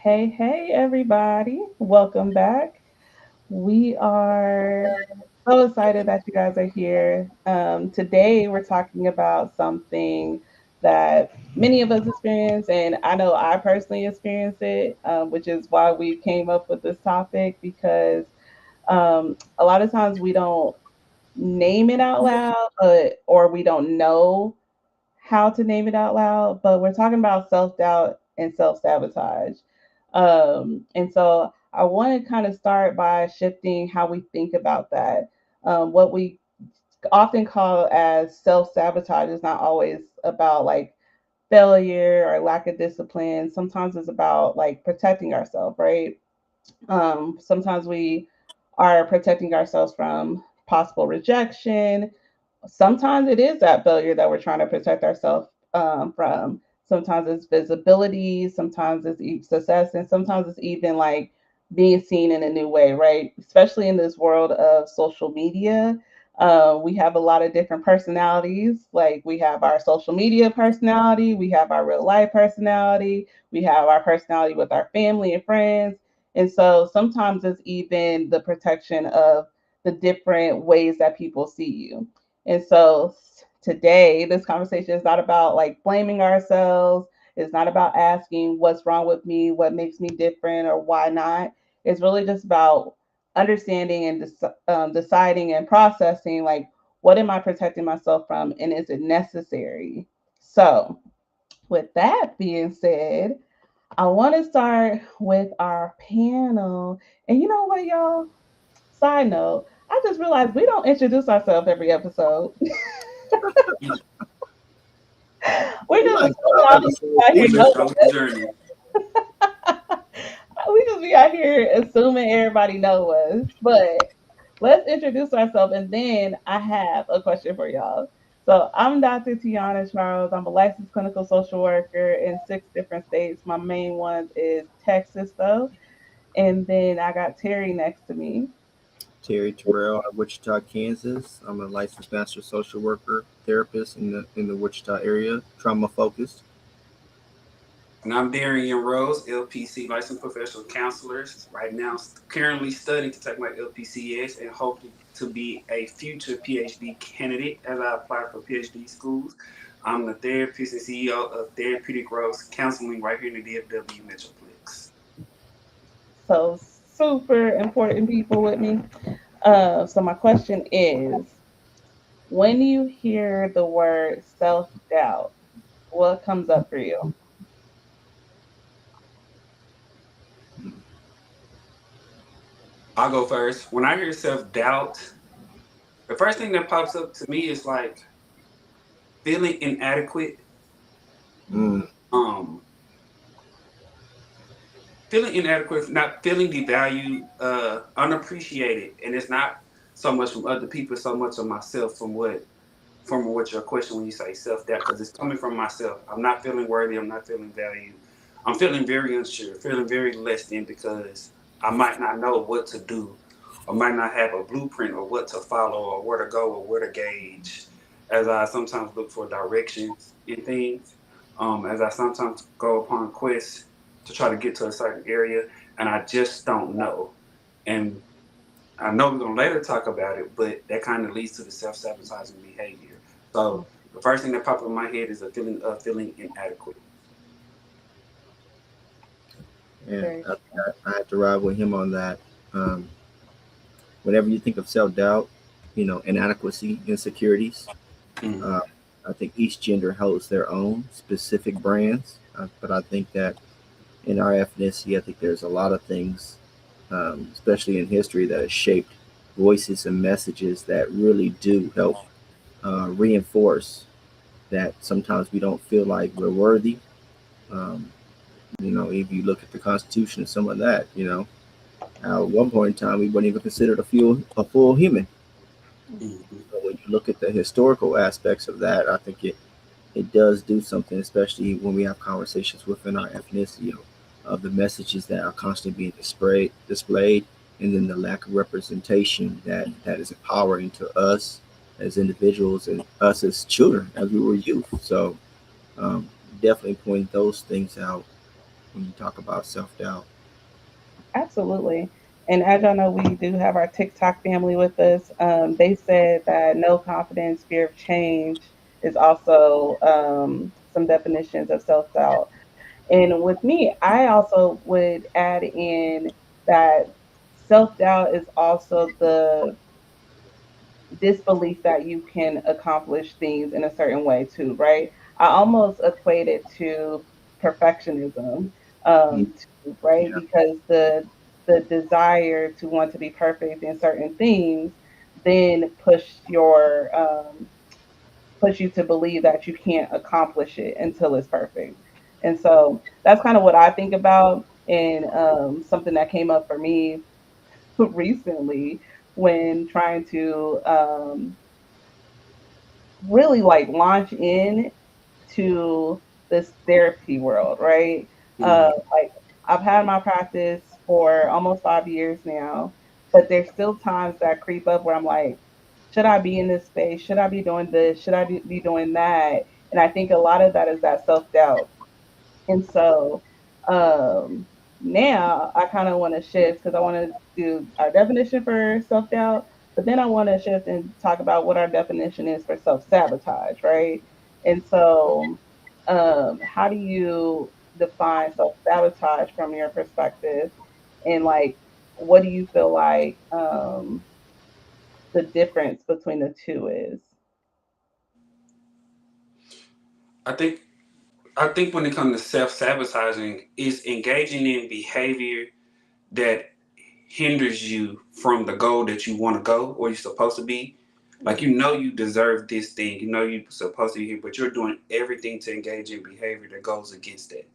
Hey, everybody. Welcome back. We are so excited that you guys are here. Today, we're talking about something that many of us experience, and I know I personally experience it, which is why we came up with this topic because a lot of times we don't name it out loud, or we don't know how to name it out loud, but we're talking about self doubt and self sabotage. And so I want to kind of start by shifting how we think about that. What we often call as self sabotage is not always about like failure or lack of discipline. Sometimes it's about like protecting ourselves, right? Sometimes we are protecting ourselves from possible rejection. Sometimes it is that failure that we're trying to protect ourselves from. Sometimes it's visibility, sometimes it's success, and sometimes it's even like being seen in a new way, right? Especially in this world of social media. We have a lot of different personalities. Like we have our social media personality, we have our real life personality, we have our personality with our family and friends. And so sometimes it's even the protection of the different ways that people see you. And so today, this conversation is not about like blaming ourselves. It's not about asking what's wrong with me, what makes me different, or why not. It's really just about understanding and deciding and processing like, what am I protecting myself from, and is it necessary? So, with that being said, I want to start with our panel. And you know what, y'all? Side note, I just realized we don't introduce ourselves every episode. We We just like assuming 12 all these people episodes out here in. know It's a us. journey. We just be out here assuming everybody know us. But let's introduce ourselves, and then I have a question for y'all. So I'm Dr. Tiana Charles. I'm a licensed clinical social worker in 6 different states. My main one is Texas, though. And then I got Terry next to me. Terry Terrell out of Wichita, Kansas. I'm a licensed master social worker, therapist in the Wichita area, trauma focused. And I'm Darian Rose, LPC licensed professional counselor. Right now, currently studying to take my LPCS and hope to be a future PhD candidate as I apply for PhD schools. I'm the therapist and CEO of Therapeutic Growth Counseling right here in the DFW Metroplex. So super important people with me. So my question is, when you hear the word self doubt, what comes up for you? I'll go first. When I hear self doubt, the first thing that pops up to me is like feeling inadequate. Mm, Um, Feeling inadequate, not feeling devalued, unappreciated, and it's not so much from other people, so much of myself. From what your question when you say self doubt, because it's coming from myself. I'm not feeling worthy. I'm not feeling valued. I'm feeling very unsure, feeling very less than because I might not know what to do, or might not have a blueprint or what to follow, or where to go, or where to gauge. As I sometimes look for directions in things, as I sometimes go upon quests to try to get to a certain area, and I just don't know. And I know we're gonna later talk about it, but that kind of leads to the self-sabotaging behavior. So the first thing that popped in my head is a feeling of feeling inadequate. yeah, Very I have to ride with him on that. Um, Whenever you think of self doubt, inadequacy, insecurities, Mm-hmm. uh, I think each gender holds their own specific brands. But I think that in our ethnicity, I think there's a lot of things, especially in history, that has shaped voices and messages that really do help reinforce that sometimes we don't feel like we're worthy. Um, if you look at the Constitution and some of that, at one point in time we weren't even considered a full human. Mm-hmm. So when you look at the historical aspects of that, I think it does do something, especially when we have conversations within our ethnicity of the messages that are constantly being displayed, and then the lack of representation that is empowering to us as individuals and us as children as we were youth. So um, definitely point those things out. when you talk about self doubt. Absolutely. And as y'all know, we do have our TikTok family with us. They said that no confidence, fear of change is also some definitions of self doubt. And with me, I also would add in that self doubt is also the disbelief that you can accomplish things in a certain way too, right? I almost equate it to perfectionism, Mm, right? yeah. Because the desire to want to be perfect in certain things then push you to believe that you can't accomplish it until it's perfect. And so that's kind of what I think about, and something that came up for me recently when trying to really like launch in to this therapy world, right? Mm-hmm. Like I've had my practice for almost 5 years now, but there's still times that creep up where I'm like, should I be in this space? Should I be doing this? Should I be doing that? And I think a lot of that is that self doubt. And so um, now I kind of want to shift because I want to do our definition for self doubt, but then I want to shift and talk about what our definition is for self sabotage, right? And so, how do you define self sabotage from your perspective? And like, what do you feel like the difference between the two is? I think I think when it comes to self sabotaging, is engaging in behavior that hinders you from the goal that you want to go or you're supposed to be. Like you know you deserve this thing, you know you're supposed to be here, but you're doing everything to engage in behavior that goes against that.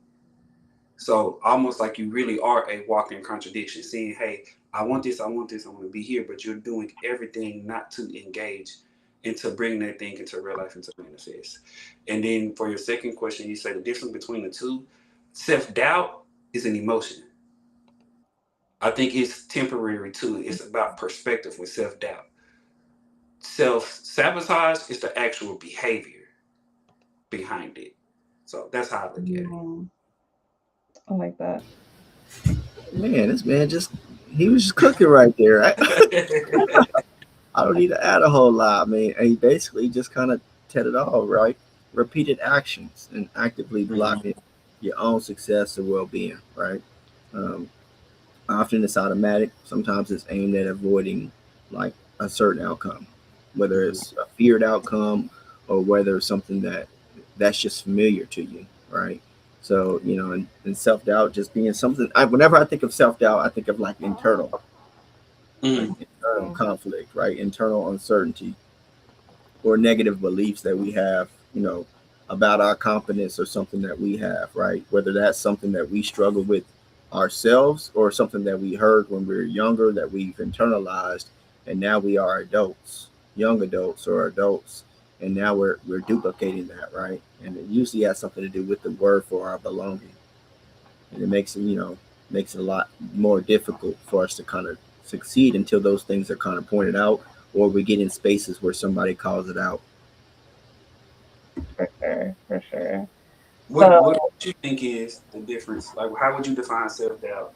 So almost like you really are a walking contradiction, saying, "Hey, I want this, I want this, I want to be here," but you're doing everything not to engage and to bring that thing into real life and to manifest. And then for your second question, you say the difference between the two. Self doubt is an emotion. I think it's temporary too. It's about perspective with self doubt. Self sabotage is the actual behavior behind it. So that's how I look at Mm, I like that. Man, this man just he was just cooking right there. it. I don't need to add a whole lot. I mean, he basically just kind of said it all, right? Repeated actions and actively Mhm. blocking your own success or well being, right? Um, Often it's automatic. Sometimes it's aimed at avoiding like a certain outcome, whether Mhm. it's a feared outcome or whether it's something that's just familiar to you, right? So and self doubt just being something. Whenever I think of self doubt, I think of like Mhm. internal conflict, right? Internal uncertainty or negative beliefs that we have, about our competence or something that we have, right? Whether that's something that we struggle with ourselves or something that we heard when we were younger that we've internalized, and now we are adults, young adults or adults, and now we're duplicating that, right? And it usually has something to do with the word for our belonging, and it makes it a lot more difficult for us to kind of succeed until those things are kind of pointed out or we get in spaces where somebody calls it out. For sure, for sure. What So what do you think is the difference? Like, how would you define self doubt,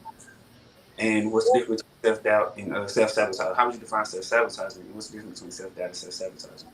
and what's the difference between self doubt and self sabotage? How would you define self sabotaging, and what's the difference between self doubt and self sabotaging?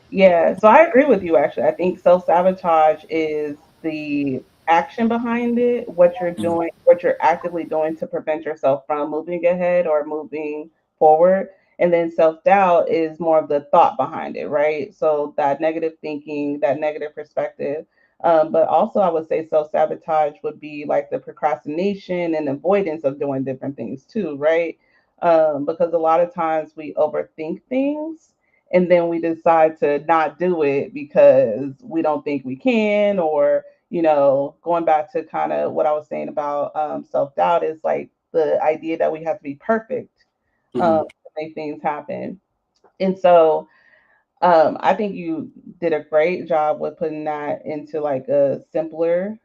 yeah, so I agree with you actually. I think self-sabotage is the action behind it, what you're Mhm. doing, what you're actively doing to prevent yourself from moving ahead or moving forward. And then self-doubt is more of the thought behind it, right? So that negative thinking, that negative perspective. But also, I would say self-sabotage would be like the procrastination and avoidance of doing different things too, right? Because a lot of times we overthink things and then we decide to not do it because we don't think we can, or going back to kind of what I was saying about self-doubt is like the idea that we have to be perfect Mhm. to make things happen. And so I think you did a great job with putting that into like a simpler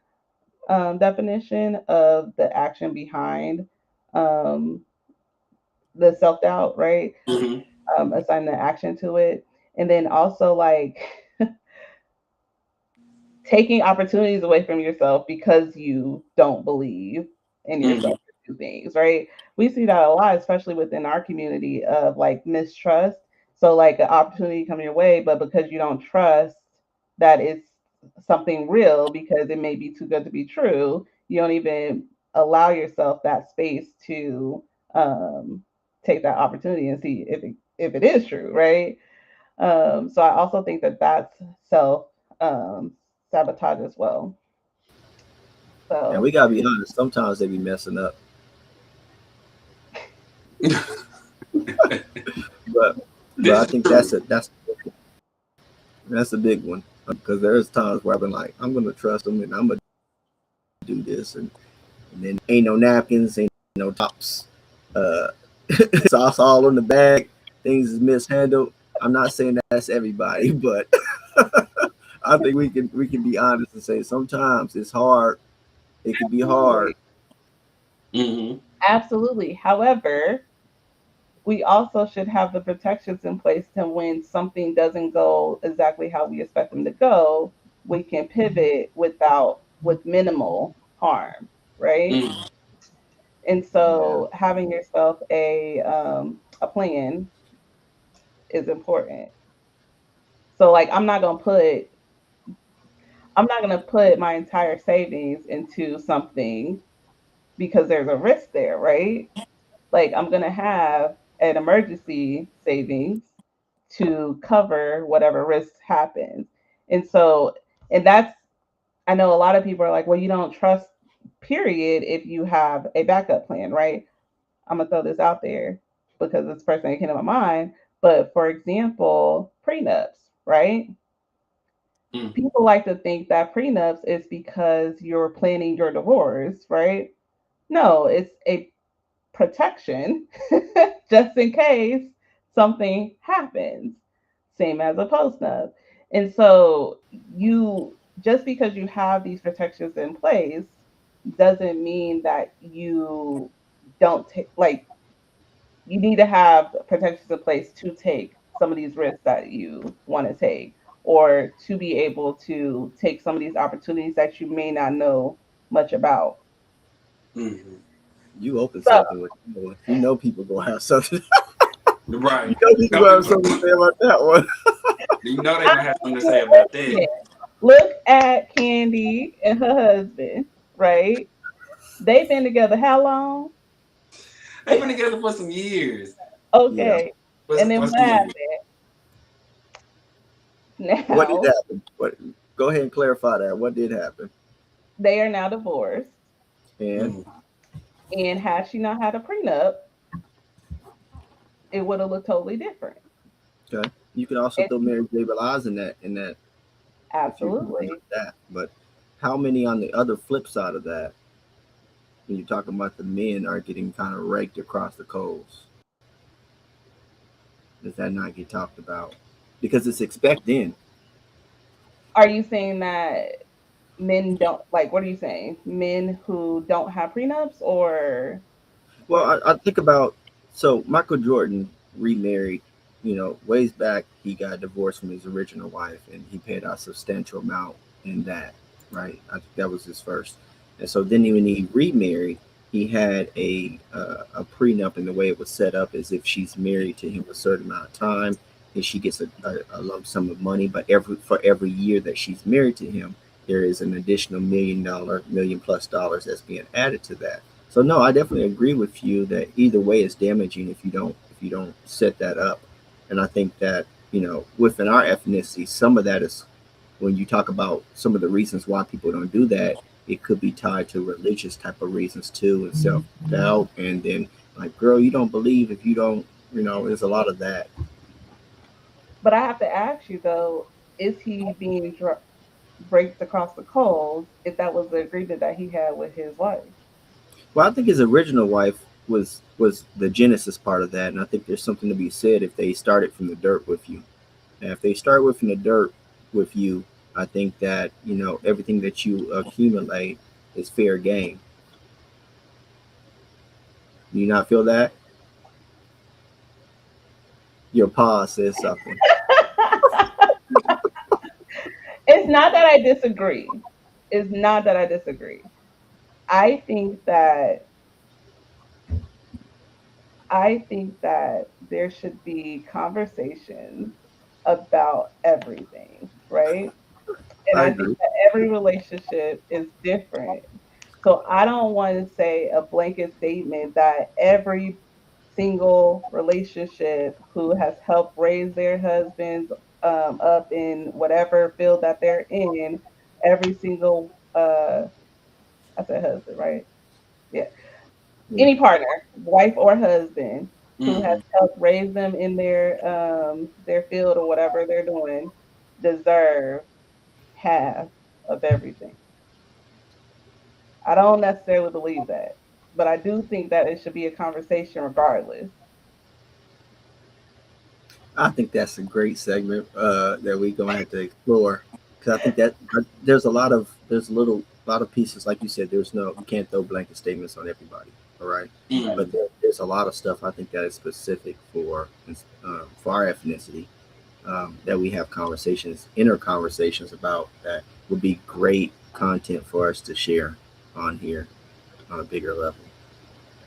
definition of the action behind um, the self-doubt, right? Mhm. Assign the action to it. And then also like taking opportunities away from yourself because you don't believe in Mm-hmm. yourself to do things, right? We see that a lot, especially within our community of like mistrust. So like an opportunity coming your way, but because you don't trust that it's something real because it may be too good to be true, you don't even allow yourself that space to um, take that opportunity and see if it is true, right? So I also think that that's self um, sabotage as well. And we So gotta be honest. Sometimes they be messing up, but This I is think true. that's a big one because there's times where I've been like, I'm gonna trust them and I'm gonna do this, and then ain't no napkins, ain't no tops, uh, sauce all in the bag, things is mishandled. I'm not saying that's everybody, but I think we can be honest and say sometimes it's hard. It can be hard. absolutely, Mm-hmm. absolutely. However, we also should have the protections in place to when something doesn't go exactly how we expect them to go, we can pivot with minimal harm, right? Mm-hmm. And Yeah. so having yourself a plan is important. So like I'm not gonna put my entire savings into something because there's a risk there, right? Like I'm gonna have an emergency savings to cover whatever risk happens. And so, and that's, I know a lot of people are like, well, you don't trust, period, if you have a backup plan, right? I'm gonna throw this out there because it's the first thing that came to my mind. But for example, prenups, right? Mm-hmm. People like to think that prenups is because you're planning your divorce, right? No, it's a protection just in case something happens, same as a postnup. And so you just because you have these protections in place doesn't mean that you don't take like you need to have protections in place to take some of these risks that you want to take or to be able to take some of these opportunities that you may not know much about. Mm-hmm. You open So something with you know people gonna have something. You Right. know people Some gonna have people, something to say about that one. you know, they're I gonna have something to mean, say about listen, that. look at Candy and her husband, right? They've been together how long? They've been together for some years. Yeah. Okay. And then For what some years. happened What did now? happen? What? Go ahead and clarify that. What did happen? They are now divorced. And Mm. And had she not had a prenup, it would have looked totally different. okay, you can also And throw Mary J. Blige in that if you're talking absolutely. about that. But how many on the other flip side of that, when you're talking about the men are getting kind of raked across the coals, does that not get talked about? Because it's expected. Are you saying that men don't like what are you saying? Men who don't have prenups or what? Well, I think about so Michael Jordan remarried. Ways back he got divorced from his original wife, and he paid out a substantial amount in that. Right, I think that was his first. And so then when he remarried, he had a prenup, and the way it was set up is if she's married to him a certain amount of time, then she gets a lump sum of money. But for every year that she's married to him, there is an additional million plus dollars that's being added to that. So no, I definitely agree with you that either way is damaging if you don't set that up. And I think that within our ethnicity, some of that is when you talk about some of the reasons why people don't do that. It could be tied to religious type of reasons too, and self doubt, and then like, girl, you don't believe if you don't. There's a lot of that. But I have to ask you though, is he being raked across the coals if that was the agreement that he had with his wife? Well, I think his original wife was the genesis part of that, and I think there's something to be said if they started from the dirt with you. And if they start with in the dirt with you, I think that everything that you accumulate is fair game. Do you not feel that? Your pause says something. It's not that I disagree. It's not that I disagree. I think that I think that there should be conversations about everything, right? And I I think agree. that every relationship is different. So I don't want to say a blanket statement that every single relationship who has helped raise their husbands up in whatever field that they're in, every single I said husband, right? Yeah. Yeah, Any partner, wife or husband, who has Mm-hmm. helped raise them in their field or whatever they're doing, deserve half of everything. I don't necessarily believe that, but I do think that it should be a conversation regardless. I think that's a great segment that we're going to have to explore because I think that there's a lot of lot of pieces like you said. There's no you can't throw blanket statements on everybody, all right? But Mm-hmm. there's a lot of stuff I think that is specific for our ethnicity that we have inner conversations about that would be great content for us to share on here on a bigger level.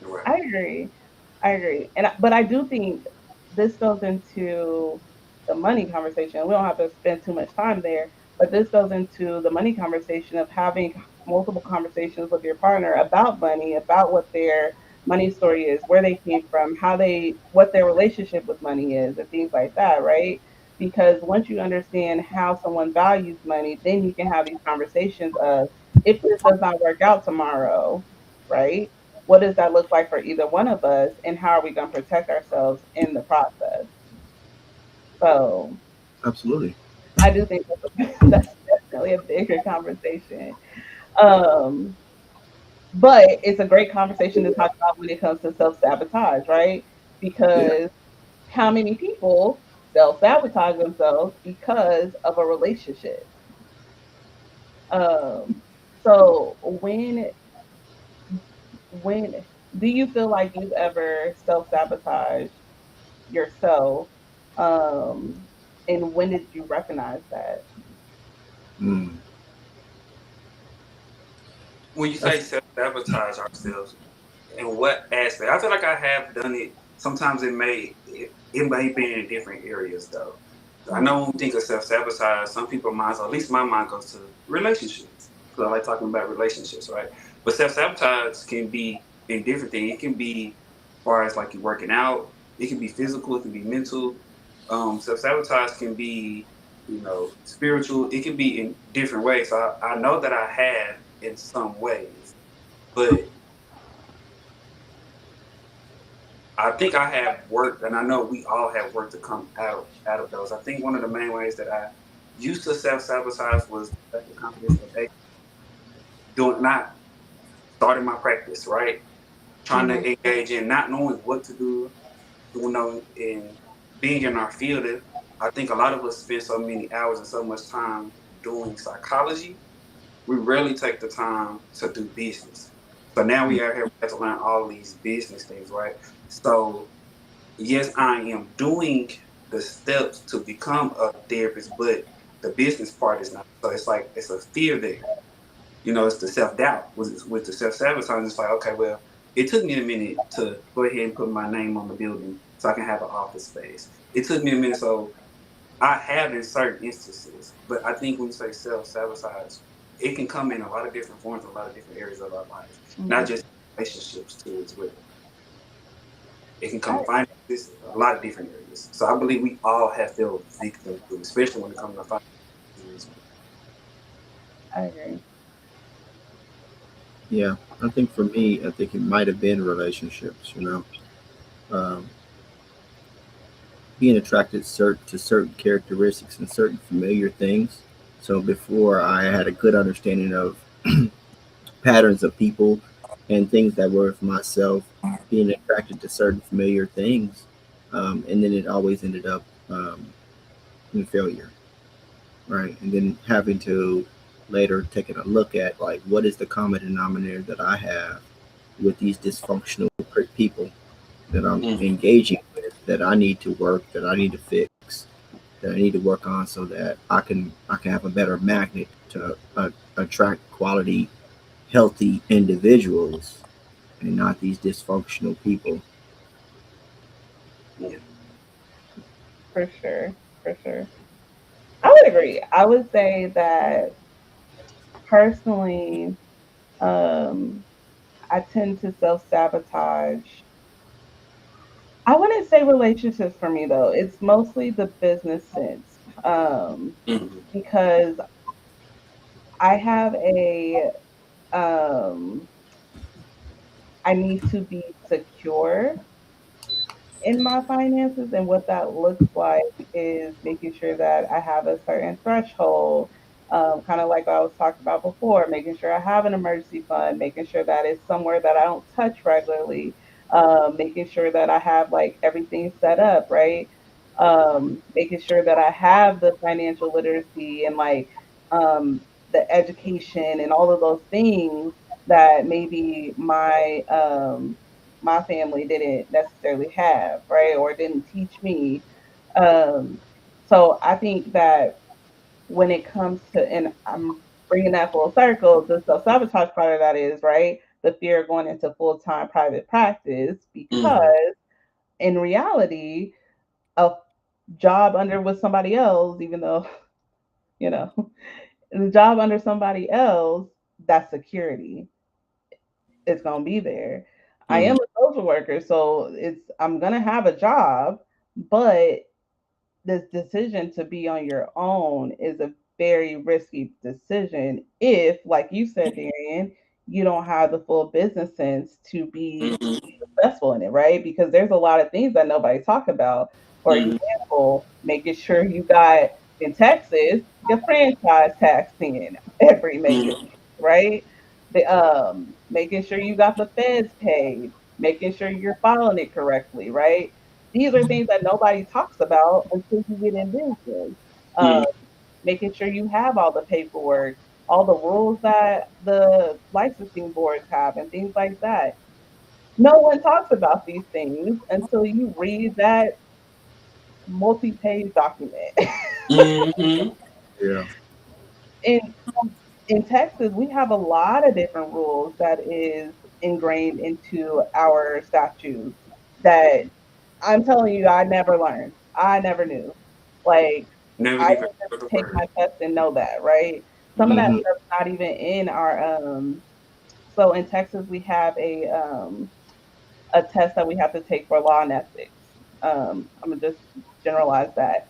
Right. I agree. I agree. But I do think this goes into the money conversation. We don't have to spend too much time there, but this goes into the money conversation of having multiple conversations with your partner about money, about what their money story is, where they came from, what their relationship with money is, and things like that, right? Because once you understand how someone values money, then you can have these conversations of if this does not work out tomorrow, right? What does that look like for either one of us, and how are we going to protect ourselves in the process? So Absolutely. I do think that's definitely a bigger conversation. Um, but it's a great conversation to talk about when it comes to self sabotage, right? Yeah. Because how many people self sabotage themselves because of a relationship? Um, so when do you feel like you've ever self sabotaged yourself? Um, and when did you recognize that? Mm. When you say That's self sabotage ourselves, in what aspect? I feel like I have done it. Sometimes it may be in different areas though. I Mm, know when we think of self sabotage, some people's minds, or at least my mind, goes to relationships because I like talking about relationships, right? But self sabotage can be in different things. It can be as far as like you working out. It can be physical. It can be mental. Self sabotage can be, spiritual. It can be in different ways. So I know that I have in some ways, but I think I have worked, and I know we all have worked to come out of those. I think one of the main ways that I used to self sabotage was lack of confidence of doing not starting my practice right, trying mhm, to engage in not knowing what to do, in being in our field. I think a lot of us spend so many hours and so much time doing psychology. We rarely take the time to do business. So now we are here. We have to learn all these business things, right? So yes, I am doing the steps to become a therapist, but the business part is not. So it's like it's a fear there. It's the self doubt with the self sabotage. It's like, okay, well, it took me a minute to go ahead and put my name on the building so I can have an office space. It took me a minute, so I have in certain instances. But I think when you say self sabotage, it can come in a lot of different forms, in a lot of different areas of our life, not mhm. just relationships too as well. It can come I in finances, a lot of different areas. So I believe we all have felt victim to, especially when it comes to finances. I agree. yeah. I think for me, I think it might have been relationships. Um, being attracted to certain characteristics and certain familiar things. So before I had a good understanding of patterns of people and things that were for myself, being attracted to certain familiar things, and then it always ended up in failure, right? And then having to later taking a look at like what is the common denominator that I have with these dysfunctional people that I'm Mm-hmm. engaging with that I need to work, that I need to fix, that I need to work on so that I can have a better magnet to attract quality, healthy individuals and not these dysfunctional people. Yeah. For sure. For sure. I would agree. I would say that personally, um, I tend to self sabotage. I wouldn't say relationships for me though. It's mostly the business sense. Mm-hmm. Because I have a um I need to be secure in my finances, and what that looks like is making sure that I have a certain threshold, kind of like I was talking about before, making sure I have an emergency fund, making sure that it's somewhere that I don't touch regularly, making sure that I have like everything set up right, making sure that I have the financial literacy and like um, the education and all of those things that maybe my family didn't necessarily have, right? Or didn't teach me. Um, so I think that when it comes to, and I'm bringing that full circle, the self sabotage part of that is, right? The fear of going into full time private practice, because Mm-hmm. in reality, a job under with somebody else, even though, you know, the job under somebody else, that's security. It's gonna be there. I Mm-hmm. am a social worker, so I'm gonna have a job, but this decision to be on your own is a very risky decision if, like you said, Darian, you don't have the full business sense to be successful in it, right? Because there's a lot of things that nobody talk about. For Mm-hmm. example, making sure you got in Texas your franchise tax in every major, Mm-hmm. right? The making sure you got the feds paid, making sure you're filing it correctly, right? These are things that nobody talks about until you get in business. Um, Making sure you have all the paperwork, all the rules that the licensing boards have, and things like that. No one talks about these things until you read that multi-page document. Mm-hmm. Yeah. in in Texas, we have a lot of different rules that is ingrained into our statutes that I'm telling you, I never learned. I never knew. Like, Never I even didn't just heard the take word. my test and know that, right? Some of that Hmm. stuff's not even in our so in Texas we have a test that we have to take for law and ethics. I'm gonna just generalize that.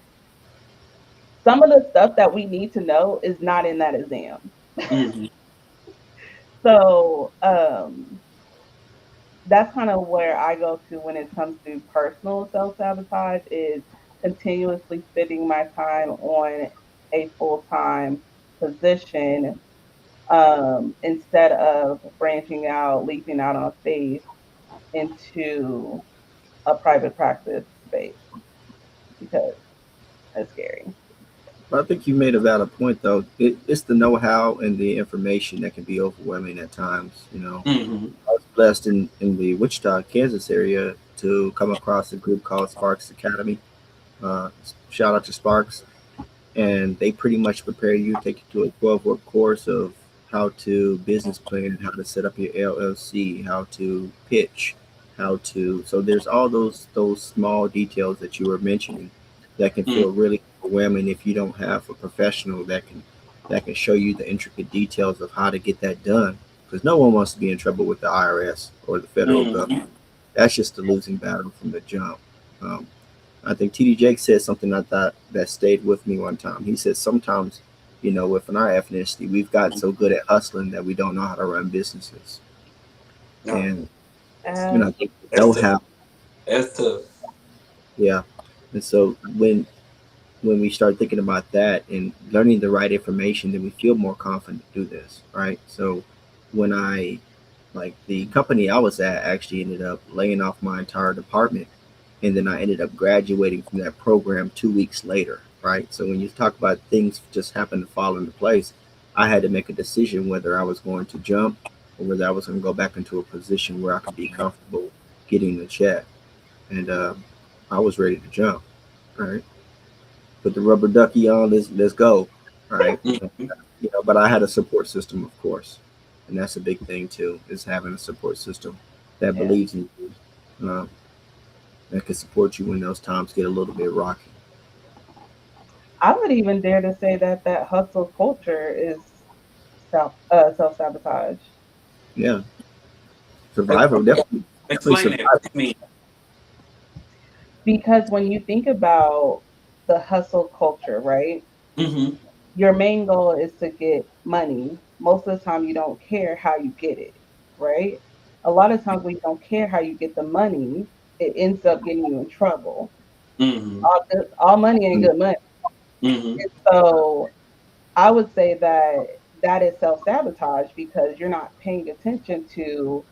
Some of the stuff that we need to know is not in that exam. Mm-hmm. So that's kind of where I go to when it comes to personal self sabotage is continuously spending my time on a full time position, instead of branching out, leaping out on faith into a private practice space because it's scary. But I think you made a valid point, though. It's the know-how and the information that can be overwhelming at times. Mm-hmm. I was blessed in the Wichita, Kansas area to come across a group called Sparks Academy. Uh, Shout out to Sparks, and they pretty much prepare you, take you to a 12-week course of how to business plan, how to set up your LLC, how to pitch, how to. So there's all those small details that you were mentioning that can feel really overwhelming if you don't have a professional that can show you the intricate details of how to get that done. Because no one wants to be in trouble with the IRS or the federal government. Mm-hmm. That's just a losing battle from the jump. Um, I think TD Jake said something I thought that stayed with me one time. He said sometimes, within our ethnicity, we've gotten so good at hustling that we don't know how to run businesses. No, And I As think that's know tough. how, That's tough. yeah. And so when we start thinking about that and learning the right information, then we feel more confident to do this, right? So when I like the company I was at actually ended up laying off my entire department, and then I ended up graduating from that program 2 weeks later, right? So when you talk about things just happen to fall into place, I had to make a decision whether I was going to jump or whether I was going to go back into a position where I could be comfortable getting the check, and I was ready to jump, right? put the rubber ducky on. Let's go, right? Mhm. But I had a support system, of course, and that's a big thing too. Is having a support system that Yeah. believes in you, that can support you when those times get a little bit rocky. I would even dare to say that that hustle culture is self sabotage. Yeah, Okay, survival, definitely explain that. What survival. do you mean? Because when you think about the hustle culture, right? Mm-hmm. Your main goal is to get money. Most of the time, you don't care how you get it, right? A lot of times, when you don't care how you get the money, it ends up getting you in trouble. Mm-hmm. All money ain't Mm, good money. Mm-hmm. So I would say that that is self sabotage because you're not paying attention to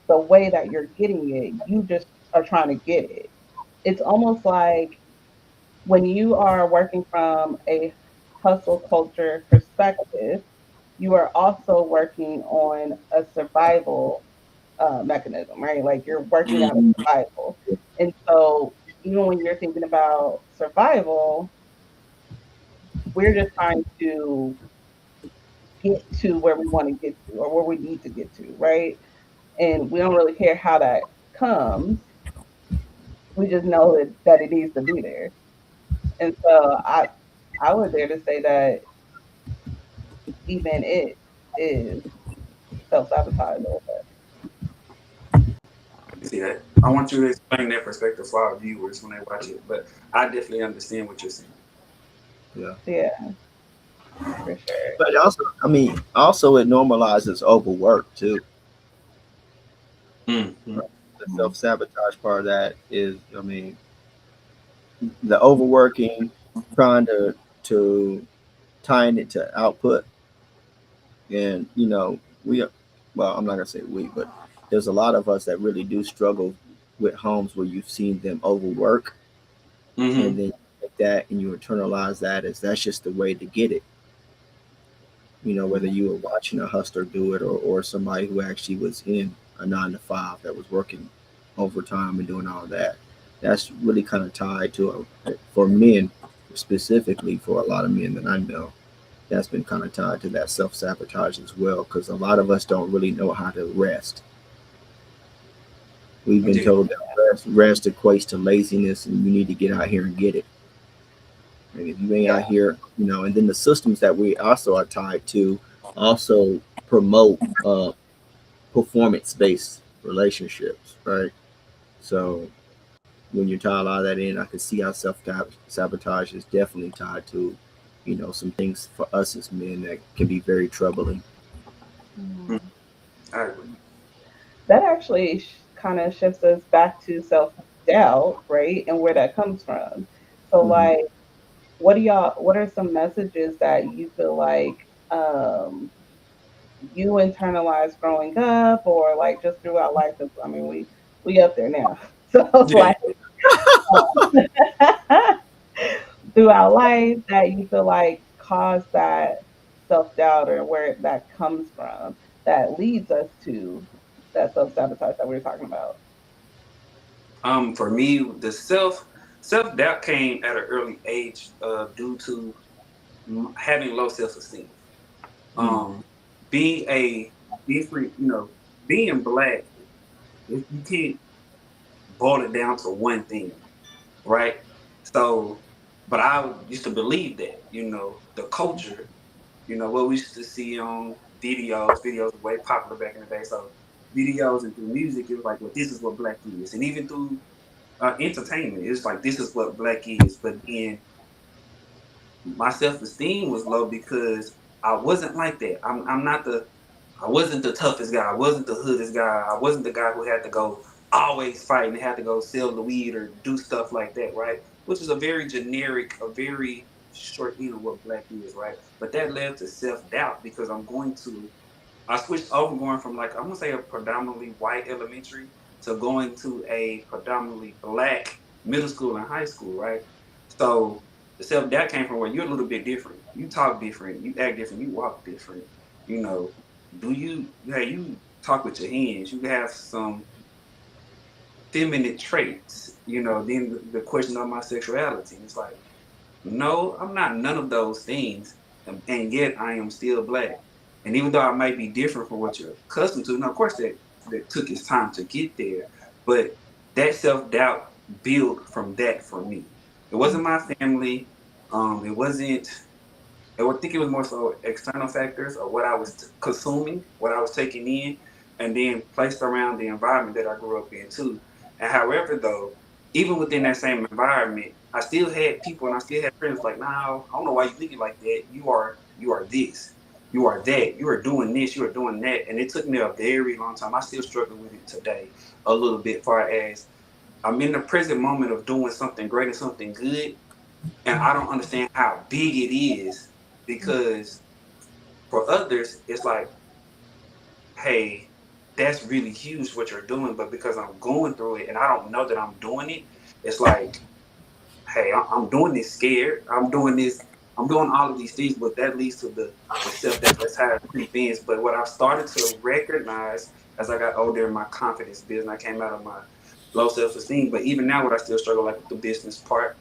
the way that you're getting it. You just are trying to get it. It's almost like when you are working from a hustle culture perspective, you are also working on a survival mechanism, right? Like you're working out of Mm-hmm. survival. And so, even when you're thinking about survival, we're just trying to get to where we want to get to or where we need to get to, right? And we don't really care how that comes. We just know that it needs to be there. And so I would dare to say that even it is self sabotage. I can see that. I want you to explain that perspective for our viewers when they watch it, but I definitely understand what you're saying. yeah, Yeah, for sure. but also, I mean, also it normalizes overwork too. Mm-hmm. Right? The self sabotage part of that is, I mean, the overworking, trying to tying it to output, and well, I'm not gonna say we, but there's a lot of us that really do struggle with homes where you've seen them overwork, and Mm-hmm. then you take that and you internalize that as that's just the way to get it. Whether Mhm. you were watching a hustler do it, or somebody who actually was in a 9 to 5 that was working overtime and doing all that. That's really kind of tied to for men, specifically for a lot of men that I know. That's been kind of tied to that self sabotage as well, because a lot of us don't really know how to rest. We've I been dig it. told that rest equates to laziness, and you need to get out here and get it. And if you ain't Yeah. out here, and then the systems that we also are tied to also promote performance based relationships, right? So when you tie a lot of that in, I can see how self sabotage is definitely tied to, some things for us as men that can be very troubling. Mm, Mhm. I agree. That actually kind of shifts us back to self doubt, right? And where that comes from. So, Mm-hmm. like, what are some messages that you feel like you internalized growing up or like just throughout life? Because I mean, we up there now. So, Yeah. like, throughout life that you feel like caused that self doubt or where that comes from that leads us to that self sabotage that we were talking about. For me, the self doubt came at an early age, due to having low self esteem. Mm. Um, being a different, being black, you can't boil it down to one thing, right? So, but I used to believe that, the culture, what we used to see on videos were way popular back in the day. So, videos and through music, it was like, well, this is what black is. And even through entertainment, it's like, this is what black is. But then my self esteem was low because I wasn't like that. I wasn't the toughest guy. I wasn't the hoodest guy. I wasn't the guy who had to go always fight and had to go sell the weed or do stuff like that, right? Which is a very generic, a very short end of what black is, right? But that led to self doubt because I switched over going from like I'm gonna say a predominantly white elementary to going to a predominantly black middle school and high school, right? So the self doubt came from where you're a little bit different. You talk different, you act different, you walk different. You know, you talk with your hands, you have some feminine traits, then the question of my sexuality. It's like no, I'm not none of those things, and yet I am still black. And even though I might be different from what you're accustomed to, now of course that took its time to get there, but that self doubt built from that for me. It wasn't my family. It wasn't. I would think it was more so external factors of what I was consuming, what I was taking in, and then placed around the environment that I grew up in too. And however, though, even within that same environment, I still had people and I still had friends like, "No, I don't know why you thinking like that. You are this, you are that, you are doing this, you are doing that." And it took me a very long time. I still struggle with it today a little bit, far as I'm in the present moment of doing something great and something good, and I don't understand how big it is because for others, it's like, hey, that's really huge what you're doing, but because I'm going through it and I don't know that I'm doing it, it's like, hey, I'm doing this scared. I'm doing this. I'm doing all of these things, but that leads to the self that's how it creeps. But what I've started to recognize as I got older in my confidence business, I came out of my low self esteem. But even now, what I still struggle like with the business part,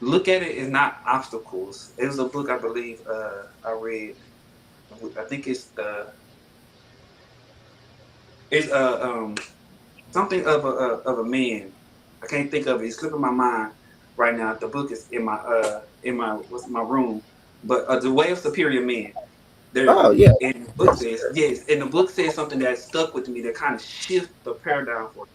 look at it as not obstacles. It was a book I believe I read. I think it's something of a man. I can't think of it. It's slipping my mind right now. The book is in my what's my room, but the Way of Superior Man. There you Oh go. yeah. And the book says yes, and the book says something that stuck with me that kind of shift the paradigm for me.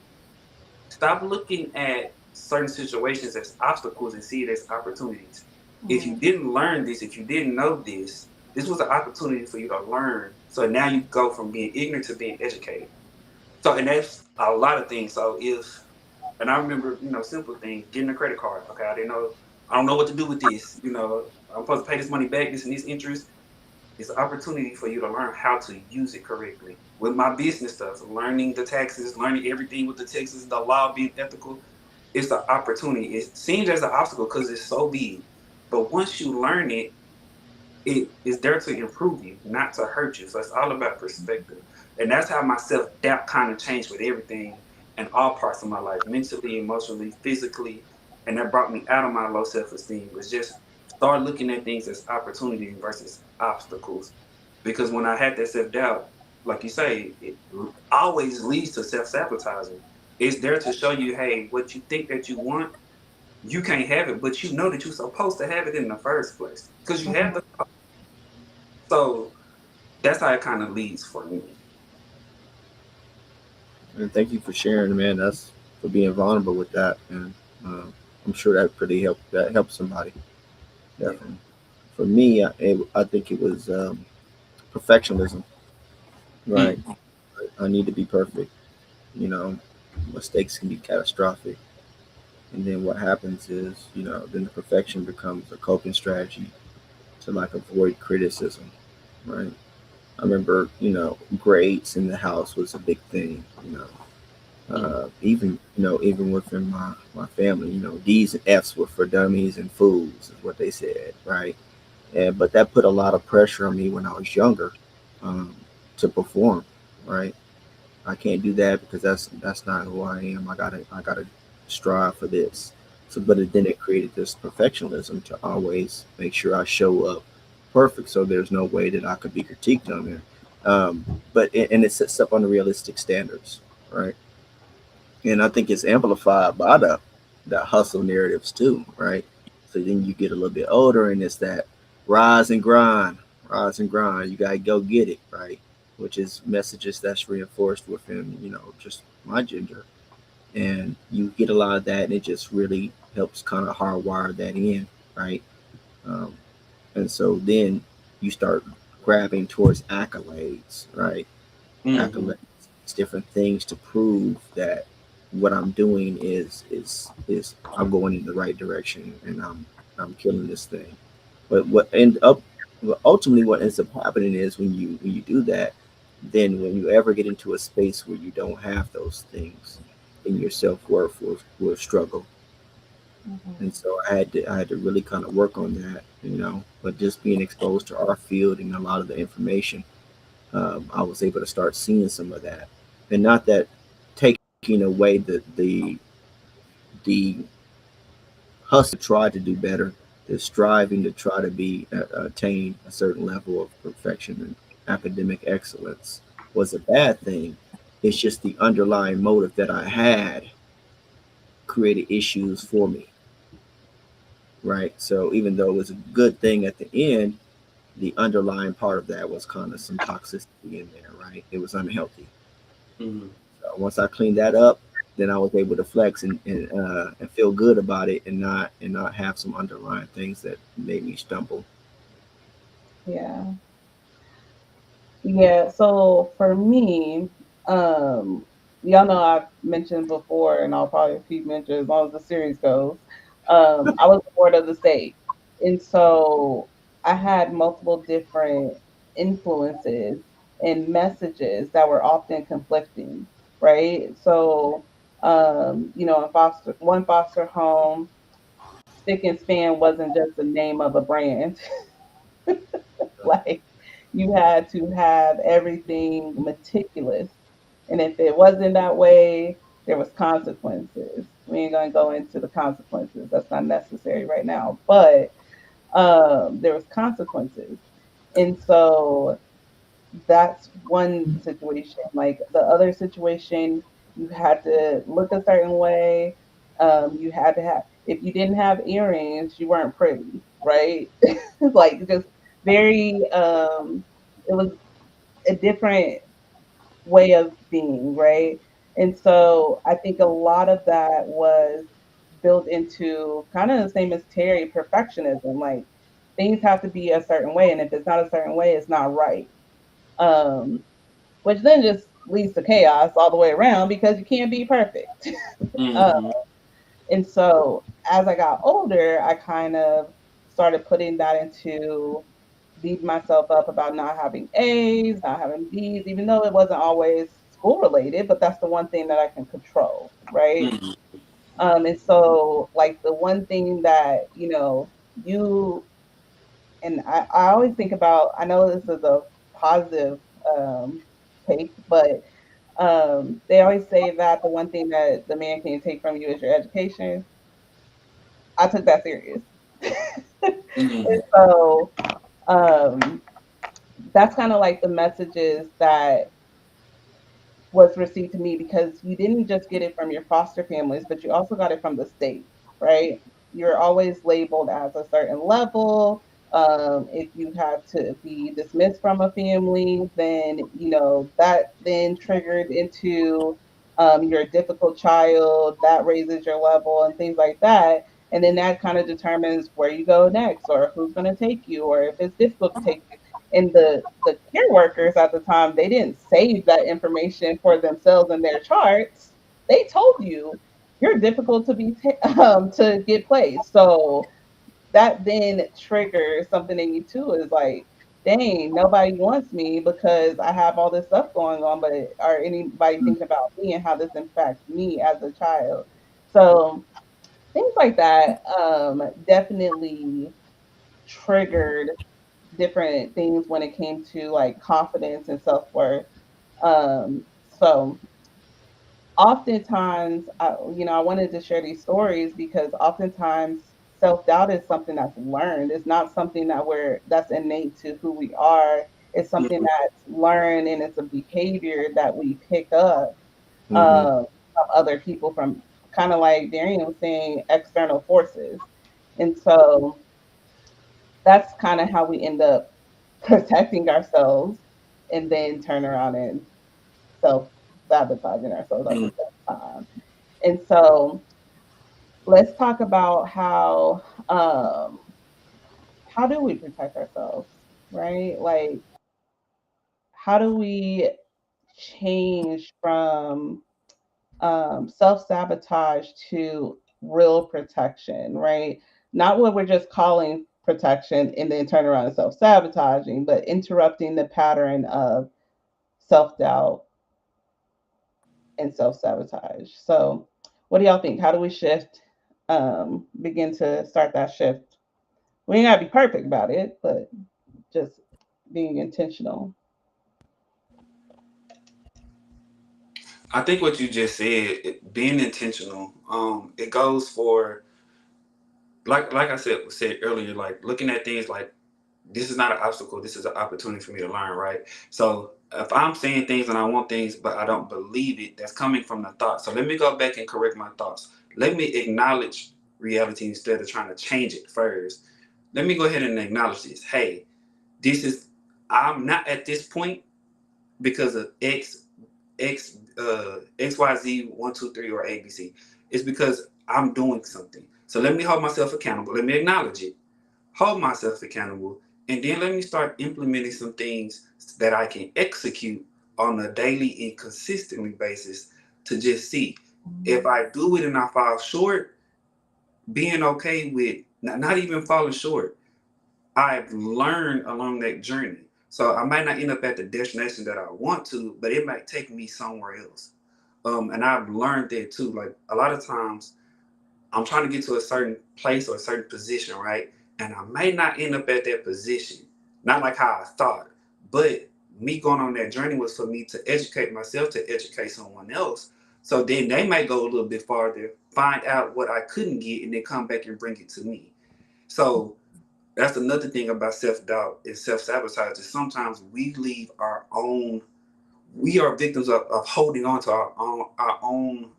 Stop looking at certain situations as obstacles and see it as opportunities. If you didn't learn this, if you didn't know this, this was an opportunity for you to learn. So now you go from being ignorant to being educated. So, and that's a lot of things. So if, and I remember, simple things, getting a credit card. Okay, I don't know what to do with this. I'm supposed to pay this money back, this and this interest. It's an opportunity for you to learn how to use it correctly. With my business stuff, learning the taxes, learning everything with the taxes, the law, being ethical, it's the opportunity. It seems as an obstacle because it's so big. But once you learn it, it is there to improve you, not to hurt you. So it's all about perspective. And that's how my self doubt kind of changed with everything in all parts of my life, mentally, emotionally, physically. And that brought me out of my low self esteem was just start looking at things as opportunity versus obstacles. Because when I had that self doubt, like you say, it always leads to self sabotaging. It's there to show you, hey, what you think that you want, you can't have it, but you know that you're supposed to have it in the first place because you have the. So that's how it kind of leads for me. And thank you for sharing, man. That's for being vulnerable with that, and I'm sure that pretty help that helps somebody. Yeah. Definitely. For me, I think it was perfectionism. Right. Mm. I need to be perfect. You know, mistakes can be catastrophic. And then what happens is, then the perfection becomes a coping strategy to like avoid criticism, right? I remember, grades in the house was a big thing. Mm. Even even within my family, D's and F's were for dummies and fools, is what they said, right? And but that put a lot of pressure on me when I was younger, um, to perform, right? I can't do that because that's not who I am. I gotta strive for this. So, but then it created this perfectionism to always make sure I show up perfect. So there's no way that I could be critiqued on there. And it sets up unrealistic standards, right? And I think it's amplified by the hustle narratives too, right? So then you get a little bit older, and it's that rise and grind, rise and grind. You gotta go get it, right? Which is messages that's reinforced within, just my gender, and you get a lot of that, and it just really helps kind of hardwire that in, right? Um, and so then you start grabbing towards accolades, right? Mm-hmm. Accolades, different things to prove that what I'm doing is I'm going in the right direction, and I'm killing this thing. But ultimately what ends up happening is when you do that, then when you ever get into a space where you don't have those things, then your self worth will struggle. And so I had to really kind of work on that, But just being exposed to our field and a lot of the information, I was able to start seeing some of that, and not that taking away the hustle, try to do better, the striving to try to be attain a certain level of perfection and academic excellence was a bad thing. It's just the underlying motive that I had created issues for me, right? So even though it was a good thing at the end, the underlying part of that was kind of some toxicity in there, right? It was unhealthy. Mm-hmm. So once I cleaned that up, then I was able to flex and feel good about it and not have some underlying things that made me stumble. Yeah. Yeah, so for me, um, y'all know I've mentioned before, and I'll probably keep mentioning as long as the series goes. I was board of the state, and so I had multiple different influences and messages that were often conflicting, right? So, in foster home, Spick and Span wasn't just the name of a brand. Like you had to have everything meticulous. And if it wasn't that way, there was consequences. We ain't gonna go into the consequences. That's not necessary right now. But there was consequences. And so that's one situation. Like the other situation, you had to look a certain way. You had to have, if you didn't have earrings, you weren't pretty, right? Like just very, it was a different way of being, right? And so I think a lot of that was built into kind of the same as Terry perfectionism. Like things have to be a certain way, and if it's not a certain way, it's not right. Um, which then just leads to chaos all the way around because you can't be perfect. uh, Mm-hmm. and so as I got older, I kind of started putting that into beating myself up about not having A's, not having B's, even though it wasn't always school related, but that's the one thing that I can control, right? Mm-hmm. And so, like, the one thing that, you, and I always think about, I know this is a positive take, but they always say that the one thing that the man can take from you is your education. I took that serious. Mm-hmm. And so um, that's kind of like the messages that was received to me because you didn't just get it from your foster families, but you also got it from the state, right? You're always labeled as a certain level. If you had to be dismissed from a family, then that then triggered into you're a difficult child. That raises your level and things like that. And then that kind of determines where you go next, or who's going to take you, or if it's difficult to take you. And the care workers at the time, they didn't save that information for themselves in their charts. They told you you're difficult to to get placed. So that then triggers something in you too. Is like, dang, nobody wants me because I have all this stuff going on. But are anybody thinking about me and how this impacts me as a child? So things like that definitely triggered different things when it came to like confidence and self worth. So oftentimes, I wanted to share these stories because oftentimes self doubt is something that's learned. It's not something that's innate to who we are. It's something that's learned, and it's a behavior that we pick up Mm-hmm. from other people, from kind of like Darian was saying, external forces. And so that's kind of how we end up protecting ourselves and then turn around and self sabotaging ourselves at the same time. And so let's talk about how do we protect ourselves, right? Like how do we change from self sabotage to real protection, right? Not what we're just calling protection and then turn around and self sabotaging, but interrupting the pattern of self doubt and self sabotage. So, what do y'all think? How do we begin to start that shift? We ain't gotta be perfect about it, but just being intentional. I think what you just said, being intentional, it goes for like I said earlier, like looking at things like this is not an obstacle, this is an opportunity for me to learn, right? So if I'm saying things and I want things but I don't believe it, that's coming from the thought. So let me go back and correct my thoughts. Let me acknowledge reality instead of trying to change it first. Let me go ahead and acknowledge this. Hey, this is I'm not at this point because of XYZ 1 2 3 or ABC. It's because I'm doing something. So let me hold myself accountable. Let me acknowledge it, hold myself accountable, and then let me start implementing some things that I can execute on a daily and consistently basis to just see if I do it and I fall short, being okay with not even falling short. I've learned along that journey. So I might not end up at the destination that I want to, but it might take me somewhere else. And I've learned that too. Like a lot of times I'm trying to get to a certain place or a certain position, right? And I may not end up at that position, not like how I thought, but me going on that journey was for me to educate myself, to educate someone else. So then they might go a little bit farther, find out what I couldn't get, and then come back and bring it to me. So that's another thing about self-doubt and self-sabotage is sometimes we leave our own, we are victims of holding on to our own,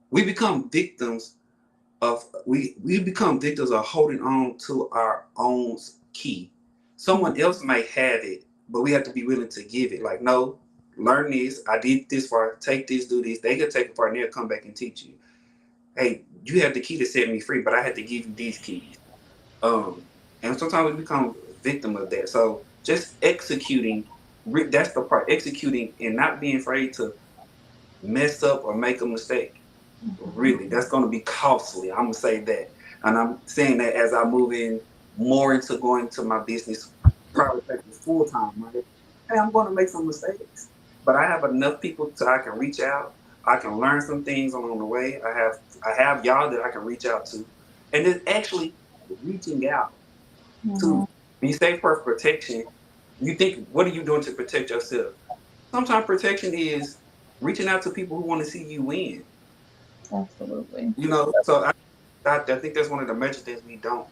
we become victims we become victims of holding on to our own key. Someone else might have it, but we have to be willing to give it. Like, no, learn this. I did this part. Take this, do this. They can take it part and they'll come back and teach you. Hey, you have the key to set me free, but I had to give you these keys. Um, and sometimes we become victim of that. So just executing, that's the part. Executing and not being afraid to mess up or make a mistake. Really, that's going to be costly. I'm gonna say that, and I'm saying that as I move in more into going to my business, private practice full time. Right? Hey, I'm going to make some mistakes, but I have enough people so I can reach out. I can learn some things along the way. I have y'all that I can reach out to, and it's actually reaching out to. Mhm. When you say for protection, you think, what are you doing to protect yourself? Sometimes protection is reaching out to people who want to see you win. Absolutely. So I think that's one of the major things we don't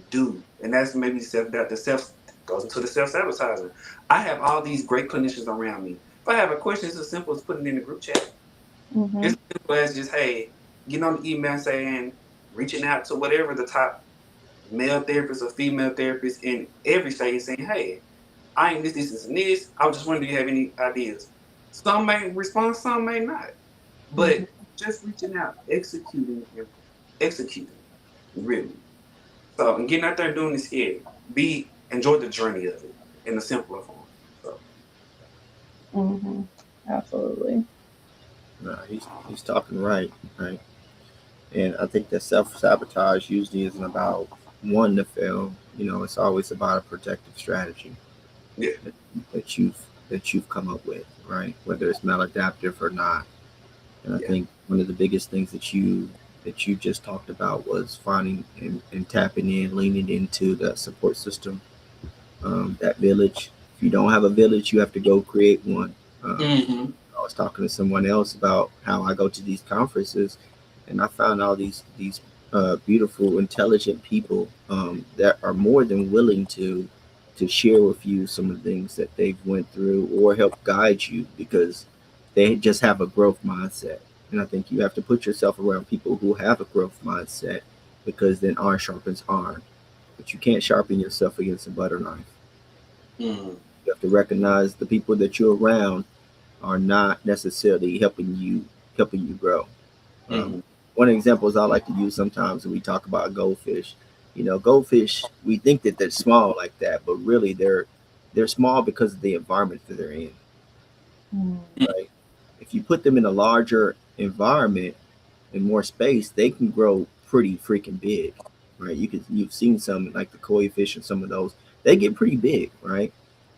do, and that's maybe self that the self goes into the self sabotaging. I have all these great clinicians around me. If I have a question, it's as simple as putting it in the group chat. It's Mhm. as simple as just, hey, get on the email saying, reaching out to whatever the top male therapist or female therapist in every state and saying, hey, I ain't this, and this. I was just wondering, do you have any ideas? Some may respond, some may not. Mhm. But just reaching out, executing, and executing, really. So, and getting out there and doing this, enjoy the journey of it in a simpler form. So, Mhm. Absolutely. No, he's talking right. And I think that self sabotage usually isn't about one to fail. It's always about a protective strategy yeah, that, that you've come up with, right? Whether it's maladaptive or not. And I yeah, think one of the biggest things that you just talked about was finding and tapping in, leaning into the support system, that village. If you don't have a village, you have to go create one. Um, mm-hmm. I was talking to someone else about how I go to these conferences, and I found all these beautiful, intelligent people that are more than willing to share with you some of the things that they've went through or help guide you because they just have a growth mindset. And I think you have to put yourself around people who have a growth mindset because then iron sharpens iron. But you can't sharpen yourself against a butter knife. Mm-hmm. You have to recognize the people that you're around are not necessarily helping you grow. Mm-hmm. Um, One of the examples I like to use sometimes when we talk about goldfish. Goldfish, we think that they're small like that, but really they're small because of the environment that they're in, Mhm. right? If you put them in a larger environment and more space, they can grow pretty freaking big, right? You've seen some like the koi fish and some of those, they get pretty big, right?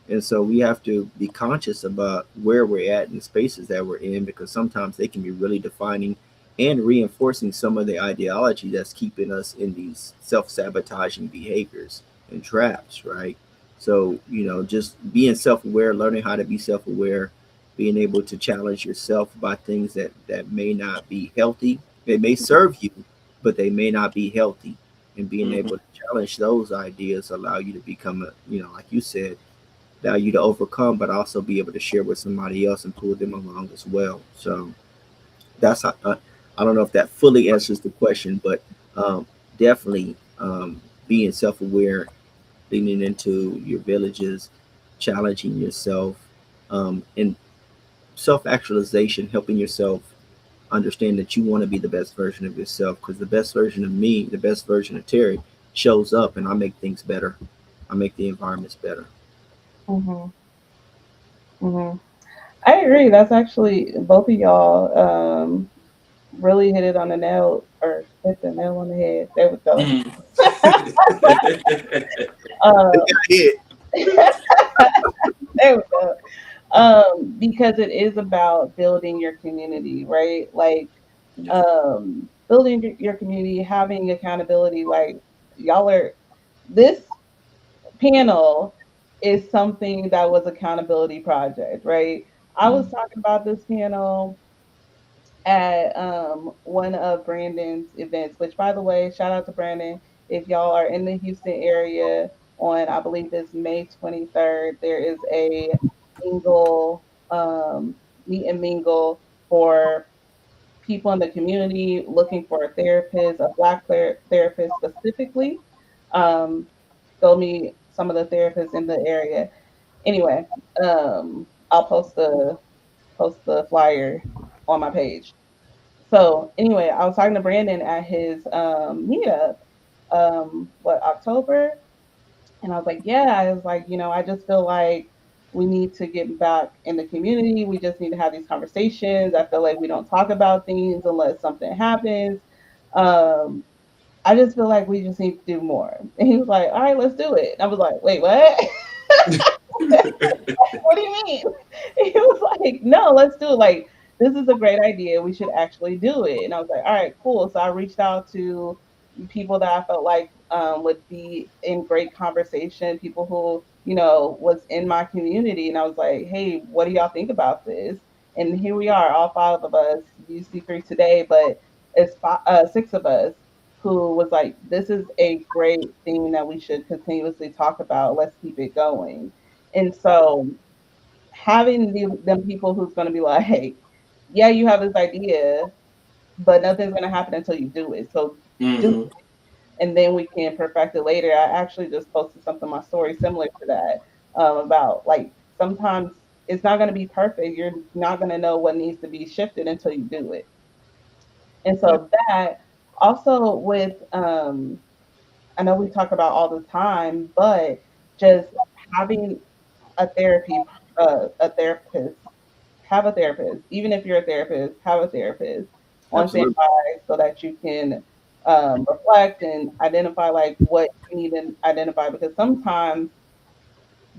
And so we have to be conscious about where we're at in the spaces that we're in because sometimes they can be really defining and reinforcing some of the ideology that's keeping us in these self-sabotaging behaviors and traps, right? So, just being self-aware, learning how to be self-aware, being able to challenge yourself by things that may not be healthy. It may serve you, but they may not be healthy. And being Mm-hmm. able to challenge those ideas allow you to become a, like you said, allow you to overcome, but also be able to share with somebody else and pull them along as well. So that's I don't know if that fully answers the question, but definitely being self-aware, leaning into your villages, challenging yourself, and self-actualization, helping yourself understand that you want to be the best version of yourself, because the best version of me, the best version of Terry, shows up and I make things better. I make the environments better. Mhm. Mhm. I agree. That's actually both of y'all really hit it on the nail or hit the nail on the head. There we go. Mm-hmm. It Um, got hit. there we go. Because it is about building your community, right? Like, Yeah. building your community, having accountability. Like, y'all are this panel is something that was accountability project, right? I was Mm-hmm. talking about this panel at one of Brandon's events, which by the way, shout out to Brandon. If y'all are in the Houston area on I believe it's May 23rd, there is a mingle, meet and mingle for people in the community looking for a therapist, a black therapist specifically. Um, go meet some of the therapists in the area. Anyway, I'll post the flyer on my page. So anyway, I was talking to Brandon at his meetup, what October, and I was like, yeah, I was like, I just feel like we need to get back in the community. We just need to have these conversations. I feel like we don't talk about things unless something happens. Um, I just feel like we just need to do more. And he was like, all right, let's do it. And I was like, wait, what? What do you mean? He was like, no, let's do it. Like, this is a great idea. We should actually do it. And I was like, all right, cool. So I reached out to people that I felt like would be in great conversation, people who, was in my community. And I was like, hey, what do y'all think about this? And here we are, all five of us, UC three today, but it's six of us who was like, this is a great thing that we should continuously talk about. Let's keep it going. And so having them people who's going to be like, hey, yeah, you have this idea, but nothing's going to happen until you do it. So do Mm-hmm. it, and then we can perfect it later. I actually just posted something on my story similar to that about like sometimes it's not going to be perfect. You're not going to know what needs to be shifted until you do it. And Yeah, so that also with I know we talk about all the time, but just having a therapist, have a therapist. Even if you're a therapist, have a therapist on absolutely. standby so that you can reflect and identify like what you need to identify because sometimes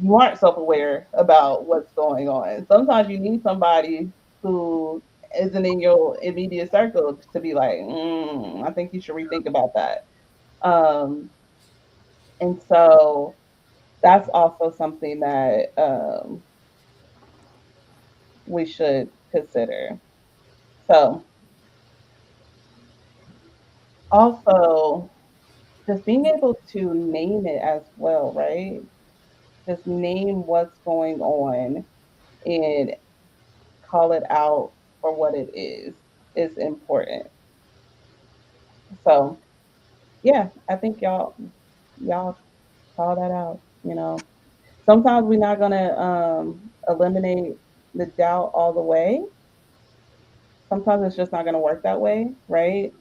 you aren't self-aware about what's going on. Sometimes you need somebody who isn't in your immediate circle to be like, I think you should rethink about that. Um, and so that's also something that we should consider. So also just being able to name it as well, right? Just name what's going on and call it out for what it is important. So yeah, I think y'all call that out. Sometimes we're not gonna eliminate the doubt all the way. Sometimes it's just not gonna work that way, right?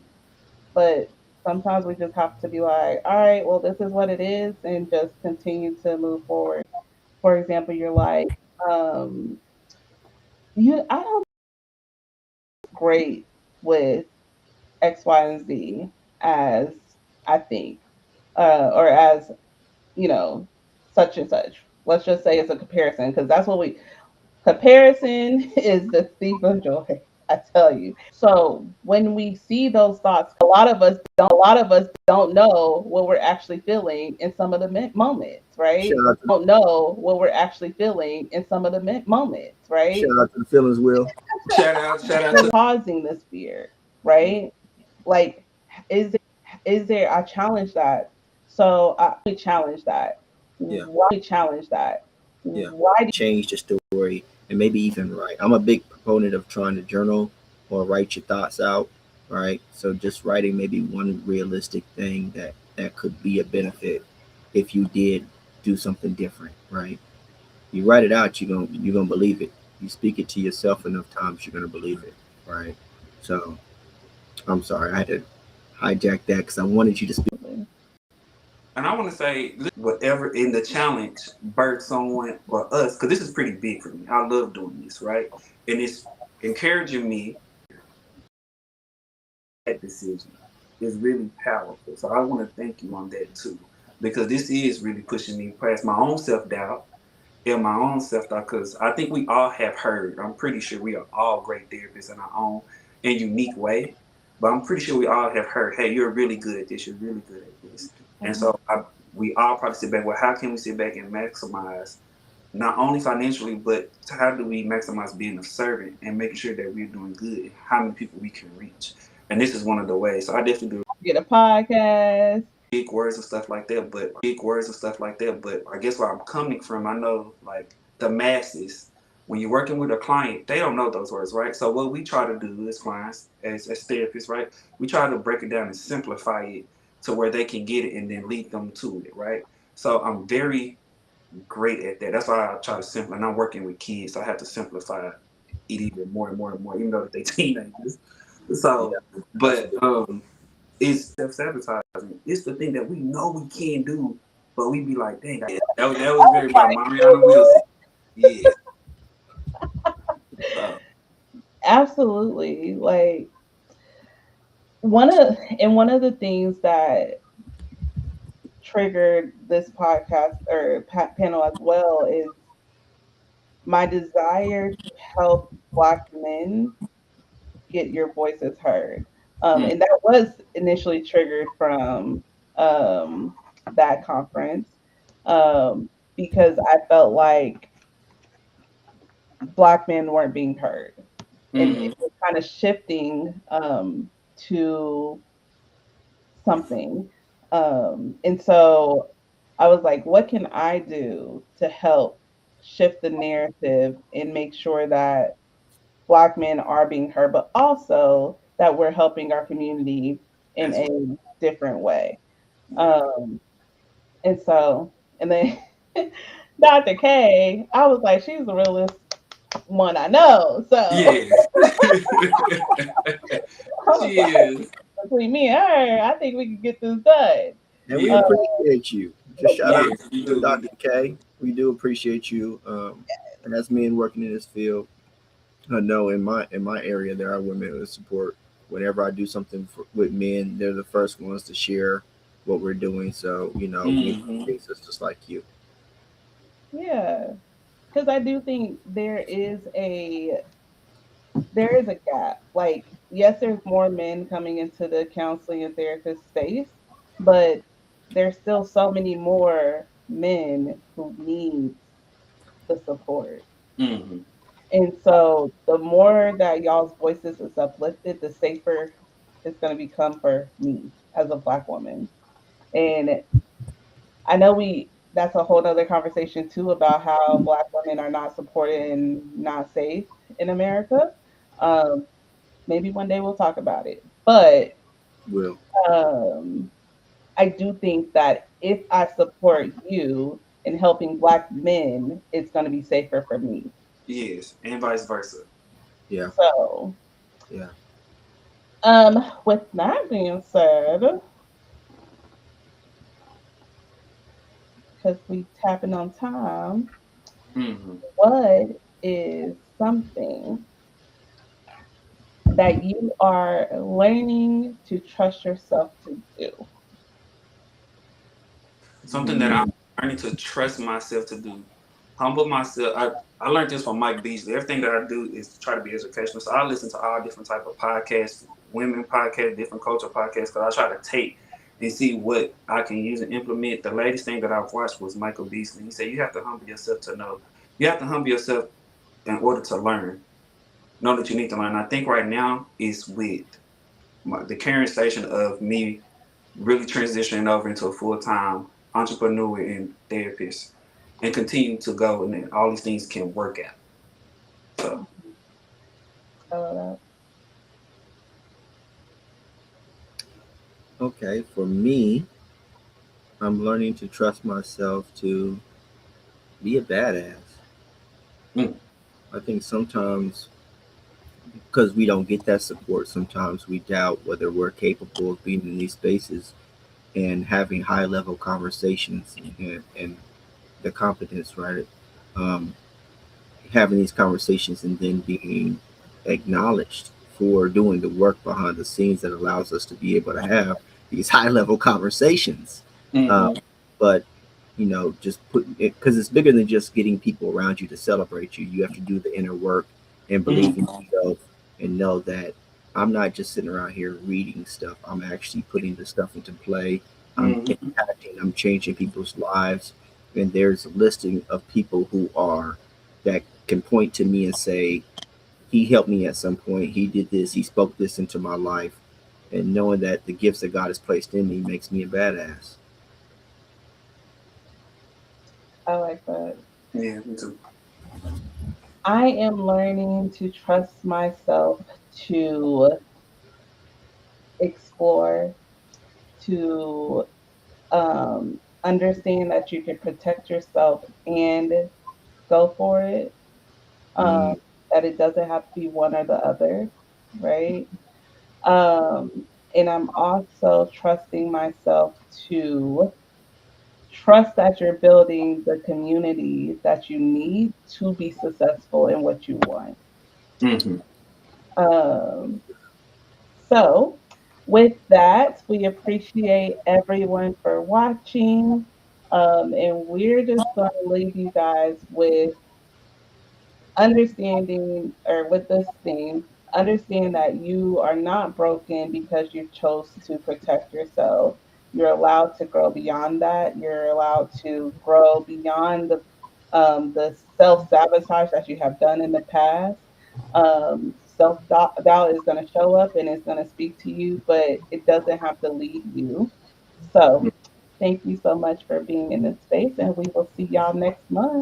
But sometimes we just have to be like, all right, well, this is what it is, and just continue to move forward. For example, you're like, um, I don't great with X, Y, and Z as I think, or as such and such. Let's just say it's a comparison because that's what we comparison is the thief of joy. I tell you. So when we see those thoughts, a lot of us don't know what we're actually feeling in some of the moments, Shout right? out to Don't know what we're actually feeling in some of the moments, shout right? out to the feelings, Will. Shout out to Causing this fear, right? Like is there I challenge that. So I challenge that. Yeah. Yeah. Why do Change the story and maybe even write. I'm a big proponent of trying to journal or write your thoughts out, right? So just writing maybe one realistic thing that could be a benefit if you did do something different, right? You write it out, you're gonna believe it. You speak it to yourself enough times, you're gonna believe it, right? So I'm sorry, I had to hijack that because I wanted you to speak. you And I want to say, whatever in the challenge, birth someone or us, because this is pretty big for me. I love doing this, right? And it's encouraging me. That decision is really powerful. So I want to thank you on that too, because this is really pushing me past my own self doubt and my own self thought. Because I think we all have heard. I'm pretty sure we are all great therapists in our own and unique way. But I'm pretty sure we all have heard, "Hey, you're really good at this. You're really good at this." And Mhm. so we all probably sit back. Well, how can we sit back and maximize not only financially, but how do we maximize being a servant and making sure that we're doing good and how many people we can reach? And this is one of the ways. So I definitely do Get a podcast. big words and stuff like that. But I guess where I'm coming from, I know like the masses, when you're working with a client, they don't know those words, right? So what we try to do as clients, as therapists, right? We try to break it down and simplify it to where they can get it and then lead them to it, right? So I'm very great at that. That's why I try to simplify. And I'm working with kids, so I have to simplify it even more and more and more, even though they teenagers. Yeah, So, but absolutely. it's self-sabotaging. It's the thing that we know we can do, but we be like, dang, that was very by Mariana Wilson. Yeah. So, Absolutely. Like one of the things that triggered this podcast or panel as well is my desire to help Black men get your voices heard. mm, And that was initially triggered from um, that conference um, because I felt like Black men weren't being heard. And it mm-hmm. was kind of shifting to something. And so I was like, what can I do to help shift the narrative and make sure that Black men are being heard, but also that we're helping our community in As a different way. yeah. Um, and so, and then Dr. K, I was like, she's the realest one I know. So Yes. I was She like, is. between me and her, I think we can get this done. And we Yeah. Uh, appreciate you. Just shout out Yes, we to do. We do. Dr. K. We do appreciate you. And as men working in this field, I know in my area there are women who support. Whenever I do something with men, they're the first ones to share what we're doing. So we Mm-hmm. appreciate sisters like you. yeah, because I do think there is a gap. Like, yes, there's more men coming into the counseling and therapist space, but there's still so many more men who need the support. Mm-hmm. And so the more that y'all's voices is uplifted, the safer it's going to become for me as a Black woman. And I know that's a whole other conversation too about how Black women are not supported and not safe in America. Um, maybe one day we'll talk about it. But Will. um, I do think that if I support you in helping Black men, it's going to be safer for me. Yes, and vice versa. Yeah. So, Yeah. with that being said, because we tapping on time, Mm-hmm. what is something that you are learning to trust yourself to do? Something that I'm Mm, learning to trust myself to do. Humble myself. I learned this from Mike Beasley. Everything that I do is to try to be educational. So I listen to all different type of podcasts, women podcasts, different culture podcasts, because I try to take and see what I can use and implement. The latest thing that I've watched was Michael Beasley. He said you have to humble yourself to know. You have to humble yourself in order to learn. Know that you need to learn. I think right now is with the current station of me really transitioning over into a full time entrepreneur and therapist, and continue to go, and then all these things can work out. So I love that. Okay, for me, I'm learning to trust myself to be a badass. mm, I think sometimes because we don't get that support, sometimes we doubt whether we're capable of being in these spaces and having high level conversations and the competence, right? Um, Having these conversations and then being acknowledged for doing the work behind the scenes that allows us to be able to have these high level conversations. Um, hmm but just putting it because it's bigger than just getting people around you to celebrate you. You have to do the inner work and believe in hmm yourself and know that I'm not just sitting around here reading stuff. I'm actually putting the stuff into play. I'm hmm impacting. I'm changing people's lives. And there's a listing of people who are that can point to me and say, he helped me at some point. He did this. He spoke this into my life. And knowing that the gifts that God has placed in me makes me a badass. I like that. yeah, me too. I am learning to trust myself to explore, to understand that you can protect yourself and go for it. Um, Mm, that it doesn't have to be one or the other, right? Um, and I'm also trusting myself to trust that you're building the community that you need to be successful in what you want. hmm Um, so, with that, we appreciate everyone for watching. And we're just going to leave you guys with understanding, or with this theme, understand that you are not broken because you chose to protect yourself. You're allowed to grow beyond that. You're allowed to grow beyond the self sabotage that you have done in the past. Self doubt is going to show up and it's going to speak to you, but it doesn't have to lead you. So, thank you so much for being in this space, and we will see y'all next month.